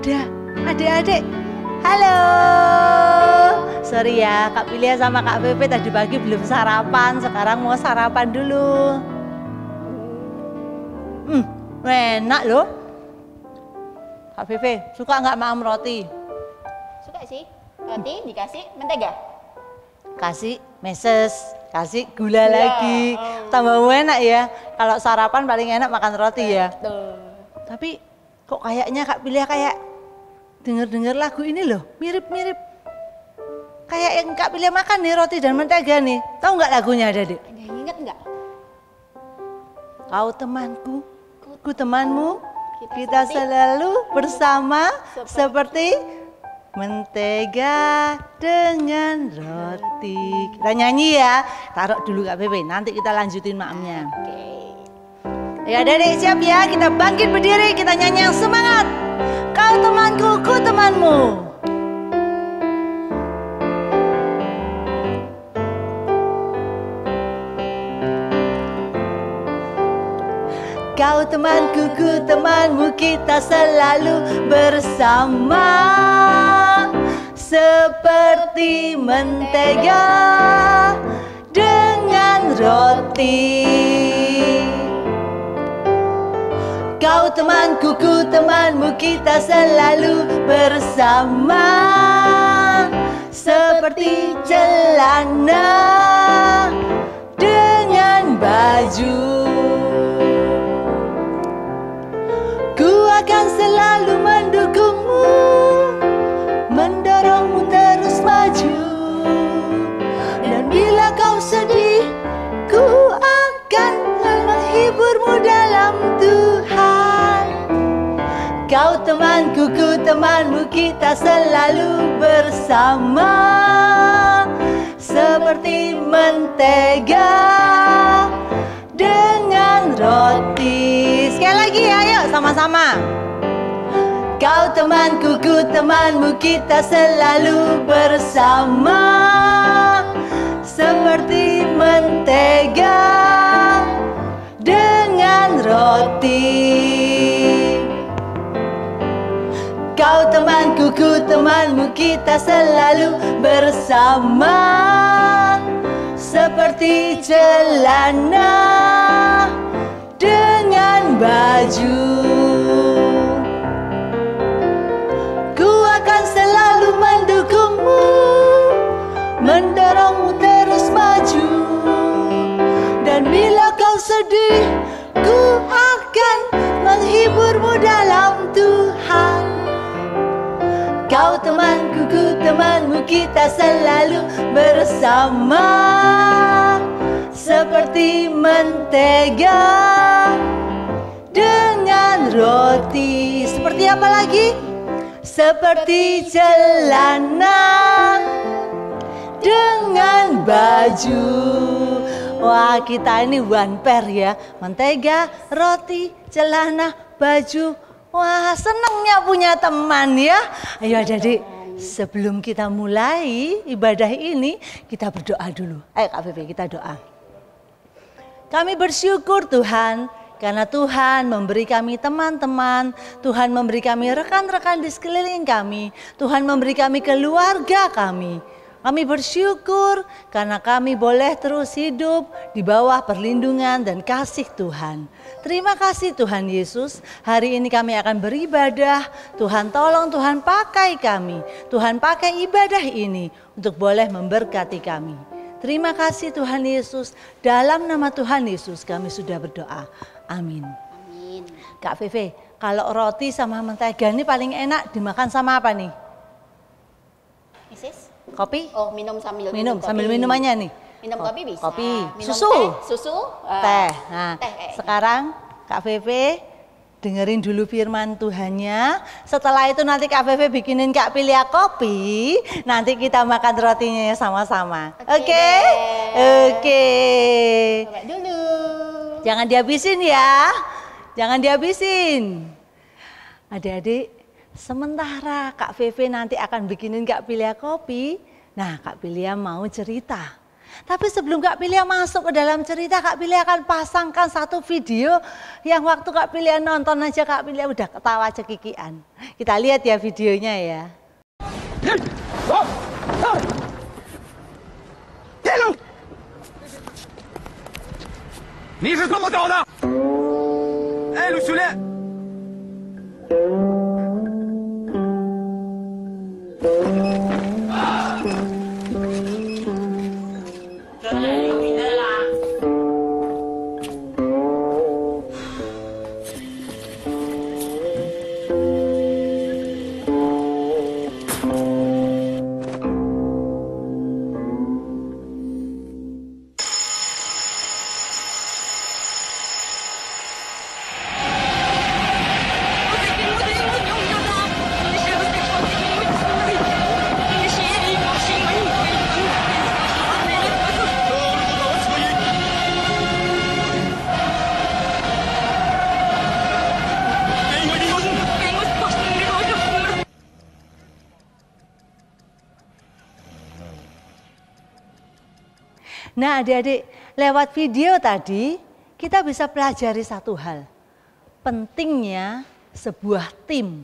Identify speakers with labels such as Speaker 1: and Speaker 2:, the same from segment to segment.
Speaker 1: ada adik-adik. Halo. Sorry ya, Kak Pilia sama Kak Pepe tadi pagi belum sarapan, sekarang mau sarapan dulu. Enak loh. Kak Pepe, suka nggak makan roti?
Speaker 2: Suka sih. Roti dikasih mentega.
Speaker 1: Kasih meses, kasih gula lagi. Tambah enak ya. Kalau sarapan paling enak makan roti ya.
Speaker 2: Betul.
Speaker 1: Tapi kok kayaknya Kak Pilia kayak denger-denger lagu ini loh, mirip-mirip. Kayak yang Kak Pilia makan nih, roti dan mentega nih. Tahu nggak lagunya ada, Dek?
Speaker 2: Ada yang inget nggak?
Speaker 1: Kau temanku, ku temanmu, kita selalu bersama seperti mentega dengan roti. Kita nyanyi ya. Taruh dulu Kak Pepe, nanti kita lanjutin maamnya.
Speaker 2: Oke.
Speaker 1: Ya Dek, siap ya, kita bangkit berdiri, kita nyanyi yang semangat. Kau temanku, ku temanmu. Kau temanku, ku temanmu, kita selalu bersama seperti mentega dengan roti. Kau temanku, ku temanmu, kita selalu bersama seperti celana dengan baju. Ku akan selalu mendukungmu, mendorongmu terus maju. Dan bila kau sedih, ku akan menghiburmu dalam Tuhan. Kau temanku, ku temanmu, kita selalu bersama seperti mentega dengan roti. Sekali lagi ya, ayo sama-sama. Kau temanku, ku temanmu, kita selalu bersama seperti mentega dengan roti. Kau temanku, ku temanmu, kita selalu bersama seperti celana dengan baju. Ku akan selalu mendukungmu, mendorongmu terus maju. Dan bila kau sedih, ku akan menghiburmu dalam Tuhan. Kau temanku, ku temanmu, kita selalu bersama seperti mentega dengan roti. Seperti apa lagi? Seperti celana dengan baju. Wah, kita ini one pair ya. Mentega, roti, celana, baju. Wah, senangnya punya teman ya. Ayo Adik, sebelum kita mulai ibadah ini, kita berdoa dulu. Ayo Kak Pepe, kita doa. Kami bersyukur Tuhan, karena Tuhan memberi kami teman-teman, Tuhan memberi kami rekan-rekan di sekeliling kami, Tuhan memberi kami keluarga kami. Kami bersyukur karena kami boleh terus hidup di bawah perlindungan dan kasih Tuhan. Terima kasih Tuhan Yesus, hari ini kami akan beribadah. Tuhan tolong, Tuhan pakai kami. Tuhan pakai ibadah ini untuk boleh memberkati kami. Terima kasih Tuhan Yesus, dalam nama Tuhan Yesus kami sudah berdoa. Amin.
Speaker 2: Amin.
Speaker 1: Kak Fefe, kalau roti sama mentega ini paling enak dimakan sama apa nih?
Speaker 2: Isis?
Speaker 1: Kopi?
Speaker 2: Oh, minum sambil
Speaker 1: sambil minumannya nih.
Speaker 2: Minum kopi bisa.
Speaker 1: Kopi,
Speaker 2: Minum
Speaker 1: susu,
Speaker 2: susu,
Speaker 1: teh. Nah,
Speaker 2: teh.
Speaker 1: sekarang Kak Fefe dengerin dulu firman Tuhannya. Setelah itu nanti Kak Fefe bikinin Kak Pilia kopi. Nanti kita makan rotinya sama-sama. Oke? Oke.
Speaker 2: Coba dulu.
Speaker 1: Jangan dihabisin ya. Jangan dihabisin. Adik-adik, sementara Kak Fefe nanti akan bikinin Kak Pilia kopi. Nah, Kak Pilia mau cerita. Tapi sebelum Kak Pilia masuk ke dalam cerita, Kak Pilia akan pasangkan satu video yang waktu Kak Pilia nonton aja Kak Pilia udah ketawa cekikian. Kita lihat ya videonya ya.
Speaker 3: 你是怎么搞的？哎，陆训练。
Speaker 1: Nah adik-adik, lewat video tadi kita bisa pelajari satu hal. Pentingnya sebuah tim.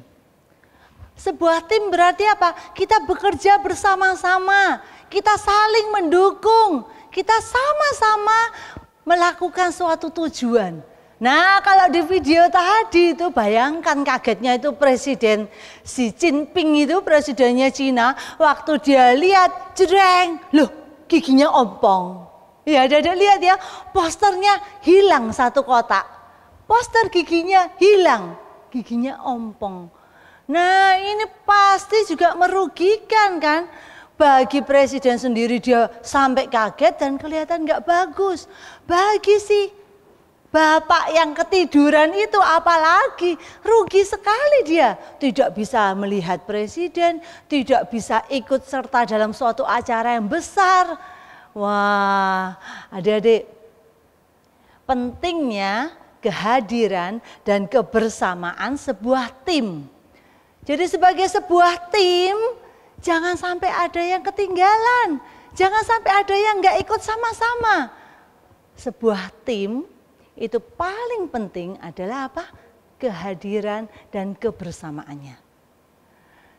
Speaker 1: Sebuah tim berarti apa? Kita bekerja bersama-sama, kita saling mendukung, kita sama-sama melakukan suatu tujuan. Nah kalau di video tadi itu bayangkan kagetnya itu Presiden Xi Jinping itu presidennya Cina. Waktu dia lihat jreng, loh giginya ompong. Ya ada lihat ya, posternya hilang satu kotak. Poster giginya hilang, giginya ompong. Nah ini pasti juga merugikan kan. Bagi presiden sendiri dia sampai kaget dan kelihatan nggak bagus. Bagi si bapak yang ketiduran itu apalagi rugi sekali dia. Tidak bisa melihat presiden, tidak bisa ikut serta dalam suatu acara yang besar. Wah, adik-adik, pentingnya kehadiran dan kebersamaan sebuah tim. Jadi sebagai sebuah tim, jangan sampai ada yang ketinggalan. Jangan sampai ada yang nggak ikut sama-sama. Sebuah tim itu paling penting adalah apa? Kehadiran dan kebersamaannya.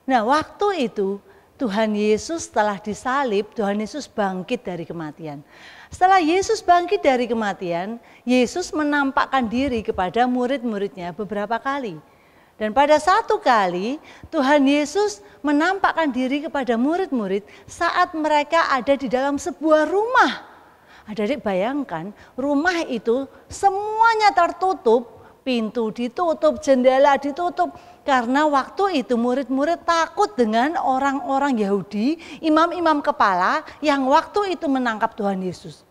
Speaker 1: Nah waktu itu Tuhan Yesus setelah disalib, Tuhan Yesus bangkit dari kematian. Setelah Yesus bangkit dari kematian, Yesus menampakkan diri kepada murid-muridnya beberapa kali. Dan pada satu kali Tuhan Yesus menampakkan diri kepada murid-murid saat mereka ada di dalam sebuah rumah. Adik-adik bayangkan rumah itu semuanya tertutup, pintu ditutup, jendela ditutup. Karena waktu itu murid-murid takut dengan orang-orang Yahudi, imam-imam kepala yang waktu itu menangkap Tuhan Yesus.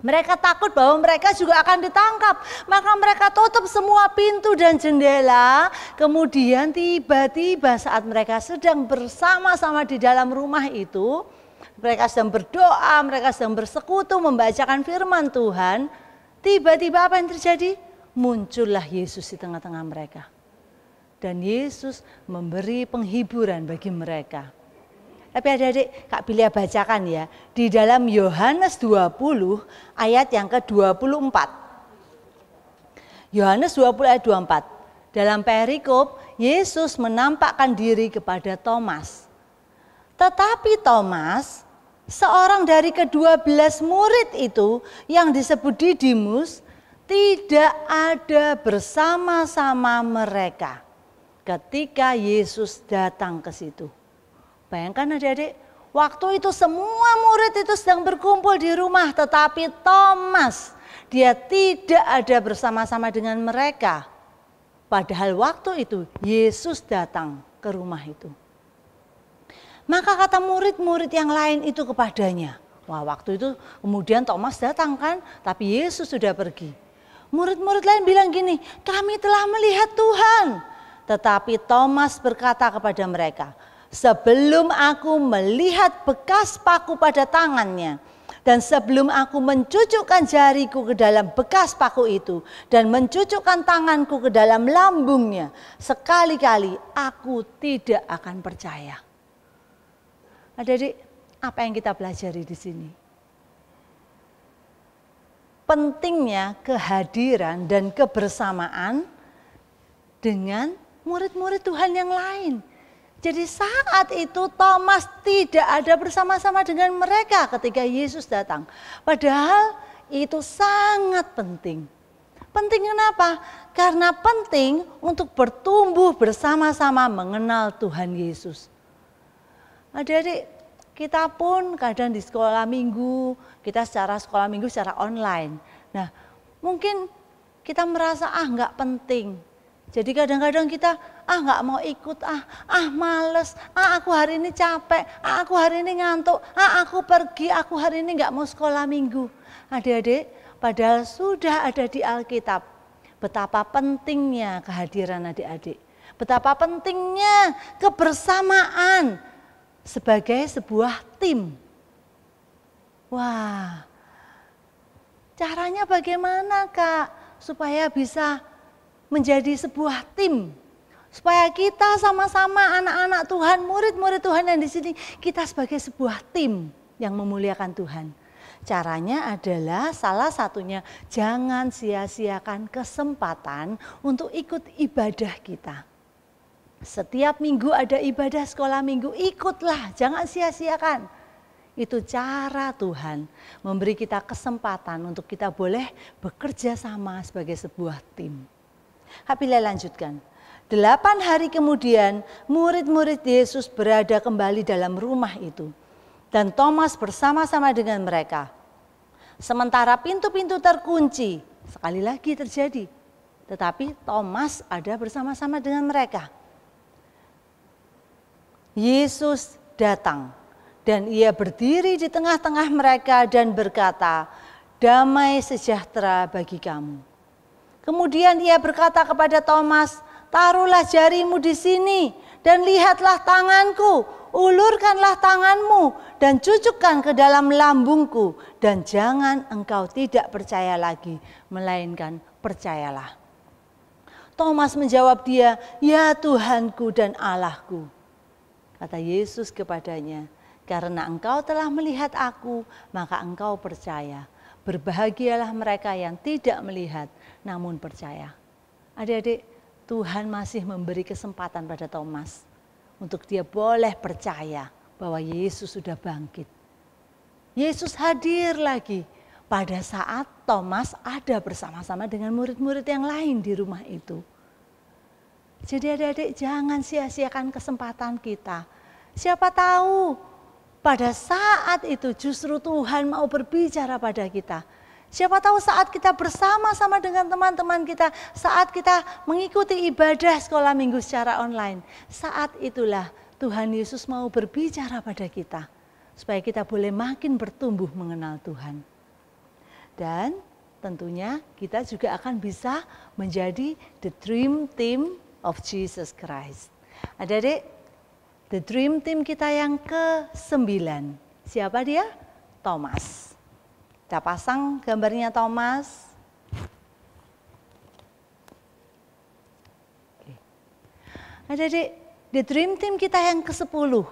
Speaker 1: Mereka takut bahwa mereka juga akan ditangkap. Maka mereka tutup semua pintu dan jendela. Kemudian tiba-tiba saat mereka sedang bersama-sama di dalam rumah itu, mereka sedang berdoa, mereka sedang bersekutu membacakan firman Tuhan. Tiba-tiba apa yang terjadi? Muncullah Yesus di tengah-tengah mereka. Dan Yesus memberi penghiburan bagi mereka. Tapi adik-adik, Kak Pilia bacakan ya. Di dalam Yohanes 20 ayat yang ke-24. Yohanes 20 ayat 24. Dalam perikop, Yesus menampakkan diri kepada Thomas. Tetapi Thomas, seorang dari ke-12 murid itu yang disebut Didimus, tidak ada bersama-sama mereka ketika Yesus datang ke situ. Bayangkan adik-adik, waktu itu semua murid itu sedang berkumpul di rumah, tetapi Thomas, dia tidak ada bersama-sama dengan mereka. Padahal waktu itu Yesus datang ke rumah itu. Maka kata murid-murid yang lain itu kepadanya. Wah waktu itu kemudian Thomas datang kan, tapi Yesus sudah pergi. Murid-murid lain bilang gini, kami telah melihat Tuhan. Tetapi Thomas berkata kepada mereka, sebelum aku melihat bekas paku pada tangannya, dan sebelum aku mencucukkan jariku ke dalam bekas paku itu, dan mencucukkan tanganku ke dalam lambungnya, sekali-kali aku tidak akan percaya. Adik-adik, apa yang kita pelajari di sini? pentingnya kehadiran dan kebersamaan dengan murid-murid Tuhan yang lain. Jadi saat itu Thomas tidak ada bersama-sama dengan mereka ketika Yesus datang. Padahal itu sangat penting. Penting kenapa? Karena penting untuk bertumbuh bersama-sama mengenal Tuhan Yesus. Adik-adik, kita pun kadang di sekolah minggu, kita sekolah minggu secara online. Nah, mungkin kita merasa nggak penting. Jadi kadang-kadang kita nggak mau ikut, males, aku hari ini capek, aku hari ini ngantuk, aku pergi, aku hari ini nggak mau sekolah minggu. Adik-adik, padahal sudah ada di Alkitab betapa pentingnya kehadiran adik-adik, betapa pentingnya kebersamaan sebagai sebuah tim. Wah, caranya bagaimana Kak supaya bisa menjadi sebuah tim? Supaya kita sama-sama anak-anak Tuhan, murid-murid Tuhan yang di sini, kita sebagai sebuah tim yang memuliakan Tuhan. Caranya adalah salah satunya jangan sia-siakan kesempatan untuk ikut ibadah kita. Setiap minggu ada ibadah sekolah minggu, ikutlah, jangan sia-siakan. Itu cara Tuhan memberi kita kesempatan untuk kita boleh bekerja sama sebagai sebuah tim. Habila lanjutkan. 8 hari kemudian murid-murid Yesus berada kembali dalam rumah itu. Dan Thomas bersama-sama dengan mereka. Sementara pintu-pintu terkunci, sekali lagi terjadi. Tetapi Thomas ada bersama-sama dengan mereka. Yesus datang dan ia berdiri di tengah-tengah mereka dan berkata, "Damai sejahtera bagi kamu." Kemudian ia berkata kepada Thomas, "Taruhlah jarimu di sini dan lihatlah tanganku, ulurkanlah tanganmu dan cucukkan ke dalam lambungku, dan jangan engkau tidak percaya lagi, melainkan percayalah." Thomas menjawab dia, "Ya Tuhanku dan Allahku." Kata Yesus kepadanya, "Karena engkau telah melihat aku, maka engkau percaya. Berbahagialah mereka yang tidak melihat, namun percaya." Adik-adik, Tuhan masih memberi kesempatan pada Thomas untuk dia boleh percaya bahwa Yesus sudah bangkit. Yesus hadir lagi pada saat Thomas ada bersama-sama dengan murid-murid yang lain di rumah itu. Jadi adik-adik, jangan sia-siakan kesempatan kita. Siapa tahu pada saat itu justru Tuhan mau berbicara pada kita. Siapa tahu saat kita bersama-sama dengan teman-teman kita, saat kita mengikuti ibadah sekolah minggu secara online, saat itulah Tuhan Yesus mau berbicara pada kita, supaya kita boleh makin bertumbuh mengenal Tuhan. Dan tentunya kita juga akan bisa menjadi the dream team of Jesus Christ. Adik-adik, the dream team kita yang ke-9, siapa dia? Thomas. Kita pasang gambarnya Thomas. Oke. Adik-adik, the dream team kita yang ke-10.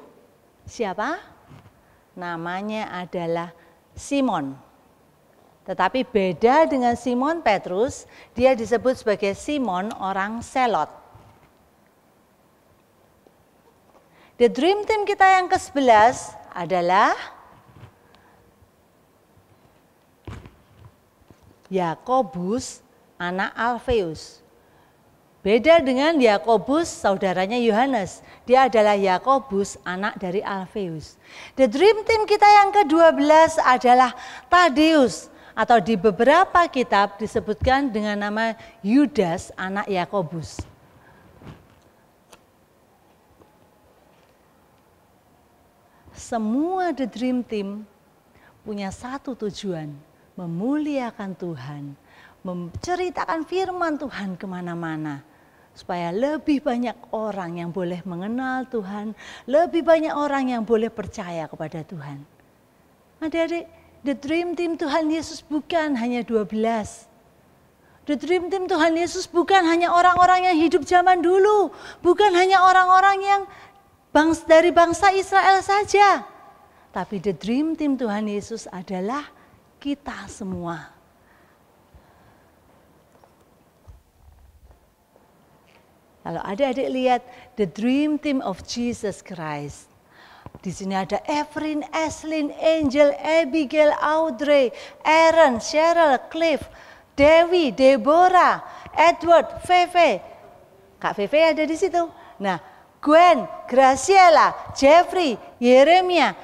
Speaker 1: Siapa? Namanya adalah Simon. Tetapi beda dengan Simon Petrus, dia disebut sebagai Simon orang Selot. The dream team kita yang ke-11 adalah Yakobus anak Alfeus. Beda dengan Yakobus saudaranya Yohanes. Dia adalah Yakobus anak dari Alfeus. The dream team kita yang ke-12 adalah Tadeus, atau di beberapa kitab disebutkan dengan nama Yudas anak Yakobus. Semua the dream team punya satu tujuan, memuliakan Tuhan, menceritakan firman Tuhan kemana-mana, supaya lebih banyak orang yang boleh mengenal Tuhan, lebih banyak orang yang boleh percaya kepada Tuhan. Adik-adik, the dream team Tuhan Yesus bukan hanya 12. The dream team Tuhan Yesus bukan hanya orang-orang yang hidup zaman dulu, bukan hanya orang-orang yang dari bangsa Israel saja. Tapi the dream team Tuhan Yesus adalah kita semua. Kalau adik-adik lihat the dream team of Jesus Christ. Di sini ada Evelyn, Ashlyn, Angel, Abigail, Audrey, Aaron, Cheryl, Cliff, Dewi, Deborah, Edward, Feve. Kak Feve ada di situ. Nah, Gwen, Graciela, Jeffrey, Yeremia,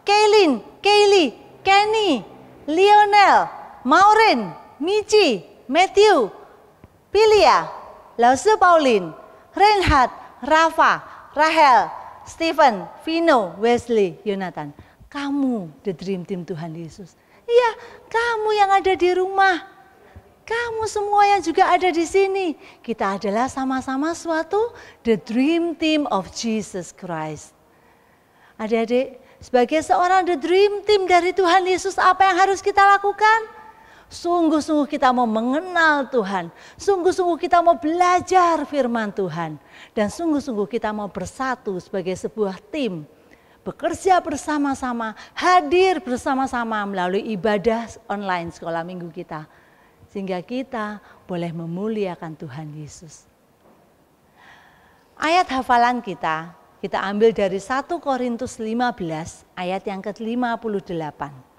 Speaker 1: Kaylin, Kaylee, Kenny, Lionel, Maureen, Michi, Matthew, Pilia, Lause Pauline, Reinhard, Rafa, Rahel, Stephen, Vino, Wesley, Yonatan. Kamu the dream team Tuhan Yesus. Iya, kamu yang ada di rumah. Kamu semua yang juga ada di sini. Kita adalah sama-sama suatu the dream team of Jesus Christ. Adik-adik, sebagai seorang the dream team dari Tuhan Yesus, apa yang harus kita lakukan? Sungguh-sungguh kita mau mengenal Tuhan. Sungguh-sungguh kita mau belajar firman Tuhan. Dan sungguh-sungguh kita mau bersatu sebagai sebuah tim. Bekerja bersama-sama, hadir bersama-sama melalui ibadah online sekolah minggu kita. Sehingga kita boleh memuliakan Tuhan Yesus. Ayat hafalan kita ambil dari 1 Korintus 15 ayat yang ke-58.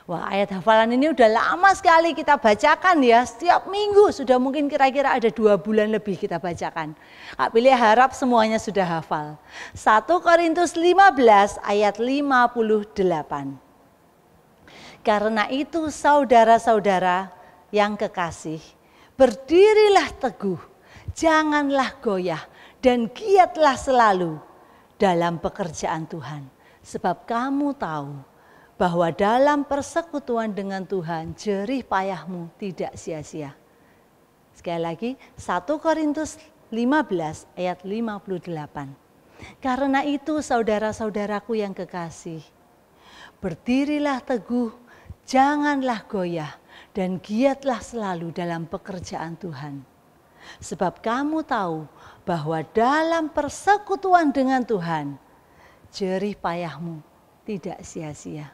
Speaker 1: Wah, ayat hafalan ini udah lama sekali kita bacakan ya. Setiap minggu sudah mungkin kira-kira ada 2 bulan lebih kita bacakan. Kak Pilih harap semuanya sudah hafal. 1 Korintus 15 ayat 58. Karena itu saudara-saudara yang kekasih, berdirilah teguh, janganlah goyah, dan giatlah selalu dalam pekerjaan Tuhan. Sebab kamu tahu bahwa dalam persekutuan dengan Tuhan, jerih payahmu tidak sia-sia. Sekali lagi, 1 Korintus 15 ayat 58. Karena itu saudara-saudaraku yang kekasih, berdirilah teguh, janganlah goyah, dan giatlah selalu dalam pekerjaan Tuhan. Sebab kamu tahu bahwa dalam persekutuan dengan Tuhan, jerih payahmu tidak sia-sia.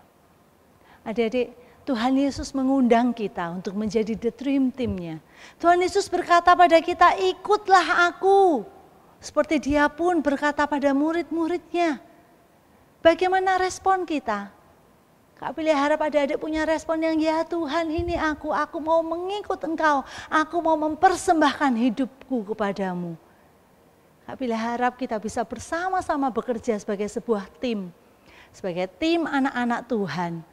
Speaker 1: Adik-adik, Tuhan Yesus mengundang kita untuk menjadi the dream team-nya. Tuhan Yesus berkata pada kita, ikutlah aku. Seperti dia pun berkata pada murid-muridnya. Bagaimana respon kita? Kak Pilih harap adik-adik punya respon yang, ya Tuhan ini aku mau mengikut Engkau, aku mau mempersembahkan hidupku kepadamu. Kak Pilih harap kita bisa bersama-sama bekerja sebagai sebuah tim, sebagai tim anak-anak Tuhan,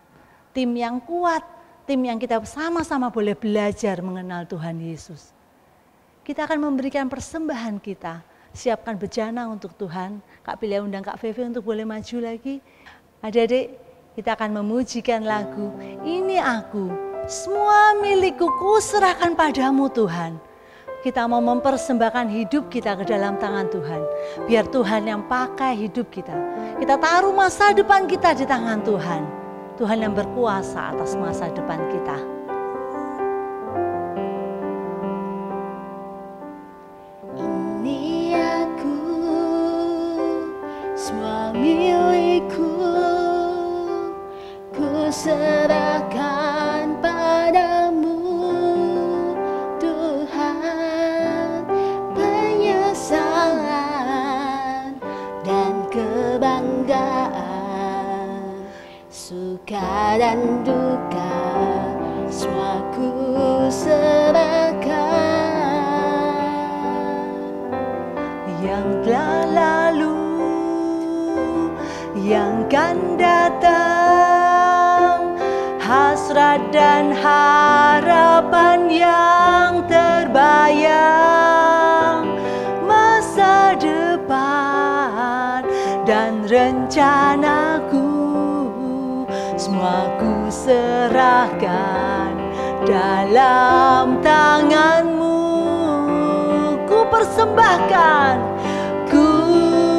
Speaker 1: tim yang kuat, tim yang kita sama-sama boleh belajar mengenal Tuhan Yesus. Kita akan memberikan persembahan kita, siapkan bejana untuk Tuhan. Kak Pilih undang Kak Feve untuk boleh maju lagi. Adik-adik, kita akan memujikan lagu, ini aku, semua milikku kuserahkan padamu Tuhan. Kita mau mempersembahkan hidup kita ke dalam tangan Tuhan. Biar Tuhan yang pakai hidup kita. Kita taruh masa depan kita di tangan Tuhan. Tuhan yang berkuasa atas masa depan kita.
Speaker 4: Ini aku, semua milikku. Serahkan padamu Tuhan, penyesalan dan kebanggaan, suka dan duka, semua ku serahkan.
Speaker 1: Yang telah lalu, yang kan datang, hasrat dan harapan yang terbayang, masa depan dan rencanaku, semua ku serahkan dalam tanganmu. Ku persembahkan, ku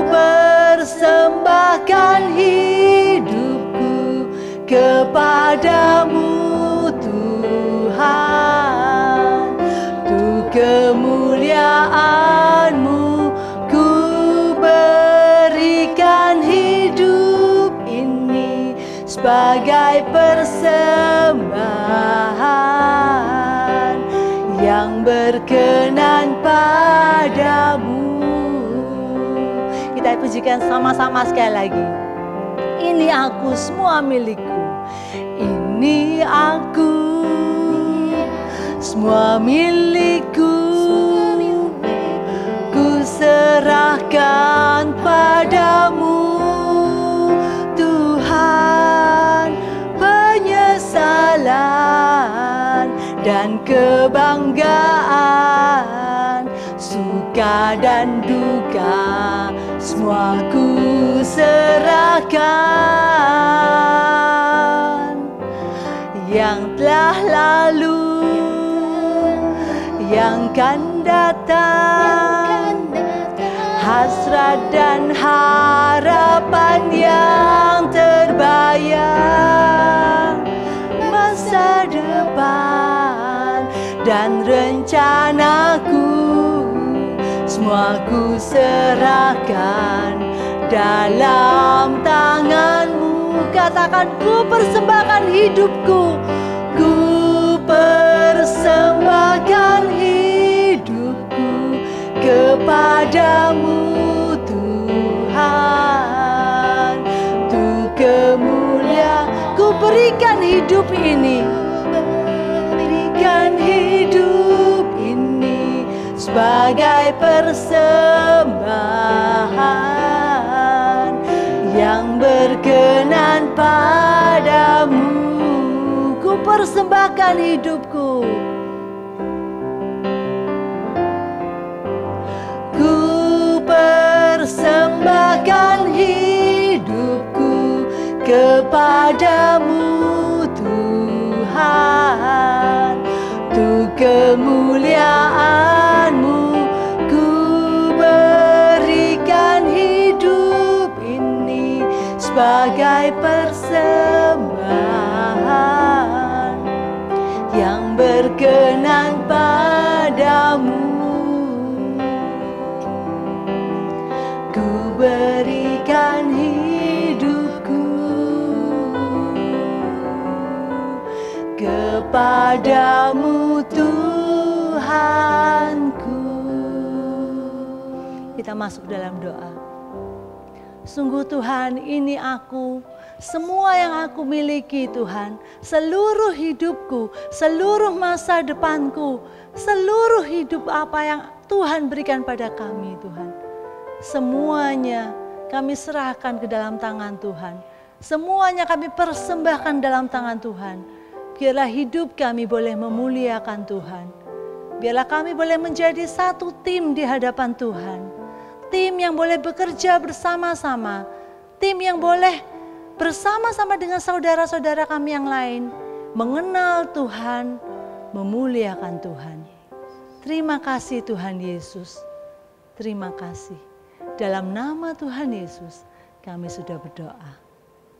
Speaker 1: persembahkan hidupku kepadamu Tuhan, untuk kemuliaan-Mu ku berikan hidup ini sebagai persembahan yang berkenan padamu. Kita pujikan sama-sama sekali lagi. Ini aku semua milikku. Ini aku semua milikku. Ku serahkan padamu Tuhan, penyesalan dan kebanggaan, suka dan duka, semua ku serahkan. Yang telah lalu, yang kan datang, hasrat dan harapan yang terbayang, masa depan dan rencanaku, semua ku serahkan dalam tanganmu. Katakan, ku persembahkan hidupku, ku persembahkan hidupku kepadamu Tuhan. Untuk kemuliaan ku berikan hidup ini, berikan hidup ini sebagai persembahan yang berkenan padamu. Ku persembahkan hidupku, ku persembahkan hidupku kepadamu Tuhan. Untuk kemuliaan-Mu ku berikan hidup ini sebagai persembahan yang berkenan padamu. Ku berikan hidupku kepadamu Tuhanku. Kita masuk dalam doa. Sungguh Tuhan, ini aku, semua yang aku miliki Tuhan, seluruh hidupku, seluruh masa depanku, seluruh hidup apa yang Tuhan berikan pada kami Tuhan. Semuanya kami serahkan ke dalam tangan Tuhan. Semuanya kami persembahkan dalam tangan Tuhan. Biarlah hidup kami boleh memuliakan Tuhan. Biarlah kami boleh menjadi satu tim di hadapan Tuhan. Tim yang boleh bekerja bersama-sama. Tim yang boleh bersama-sama dengan saudara-saudara kami yang lain. Mengenal Tuhan, memuliakan Tuhan. Terima kasih Tuhan Yesus. Terima kasih. Dalam nama Tuhan Yesus kami sudah berdoa.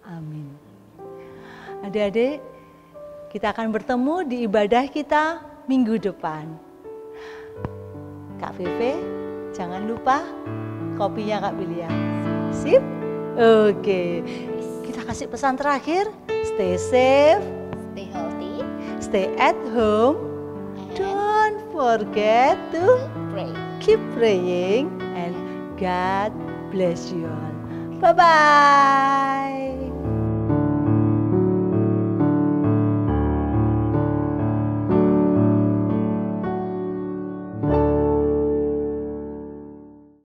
Speaker 1: Amin. Adik-adik, kita akan bertemu di ibadah kita minggu depan. Kak Vivi, jangan lupa kopinya Kak Bilia. Sip? Oke. Kita kasih pesan terakhir. Stay safe.
Speaker 2: Stay healthy.
Speaker 1: Stay at home. Don't forget to
Speaker 2: Pray.
Speaker 1: keep praying. And God bless you all. Bye-bye.